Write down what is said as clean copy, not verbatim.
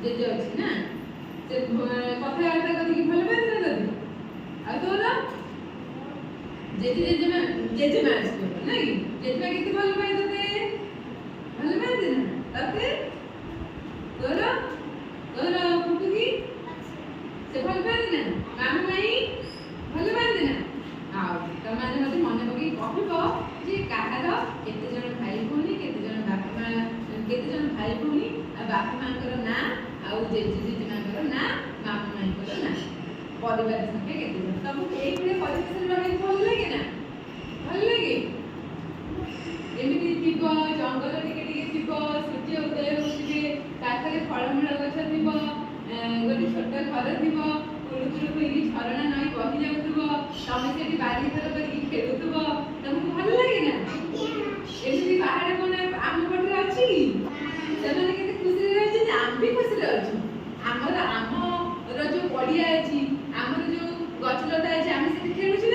ଜେଜେ ଅଛି ନା ସେ କଥାବାର୍ତ୍ତା କରିକି ଭଲ ପାଆନ୍ତି ନା ତତେ? ଆଉ ତୋର ଜେଜେମା ଅଛି ନାଇଁ ଜେଜେମା କେତେ ଭଲ ପାଏ ତତେ? ଭଲ ପାଆନ୍ତି ନା ତତେ? ତୋର ତୋର ପୁଟୁକି ସେ ଭଲ ପାଆନ୍ତି ନା? ମାମୁ ମାଇଁ ଭଲ ପାଆନ୍ତି ନା? ଆଉ ତମେ ମତେ ମନେ ପକେଇ କହିବ ଯେ କାହାର କେତେ ଜଣ ଭାଇ ଭଉଣୀ, କେତେ ଜଣ ବାପା ମା, କେତେ ଜଣ ଭାଇ ଭଉଣୀ ଆଉ ବାପା ମାଙ୍କର ନାଁ ଆଉ ଜେଜେ ଜେଜେମାଙ୍କର ନାଁ, ମାମୁ ମାଇଁଙ୍କର ନାଁ, ପରିବାର ସଂଖ୍ୟା କେତେ ଜଣ। ତମକୁ ଏଇଭଳିଆ ପରିବେଶରେ ରହିବାକୁ ଭଲ ଲାଗେ ନା? ଭଲ ଲାଗେ? ଏମିତି ଥିବ ଜଙ୍ଗଲ ଟିକେ ଟିକେ ଥିବ, ସୂର୍ଯ୍ୟ ଉଦୟ ହଉଥିବେ, ପାଖରେ ଫଳମୂଳ ଗଛ ଥିବ, ଗୋଟେ ଛୋଟ ଘର ଥିବ, କୁଳୁ କୁଳୁ ହେଇକି ଝରଣା ନଈ ବହି ଯାଉଥିବ, ତମେ ସେଠି ବାରି ଘର କରିକି ଖେଳୁଥିବ, ତମକୁ ଭଲ ଲାଗେ ନା? ଏମିତି ପାହାଡ଼ କଣ ଆମ ପଟରେ ଅଛି କି? ସେମାନେ କେତେ ଖୁସିରେ ରହିଛନ୍ତି, ଆମେ ବି ଖୁସିରେ ଅଛୁ। ଆମର ଯୋଉ ପଡ଼ିଆ ଅଛି, ଆମର ଯୋଉ ଗଛ ଲତା ଅଛି, ଆମେ ସେଠି ଖେଳୁଛୁ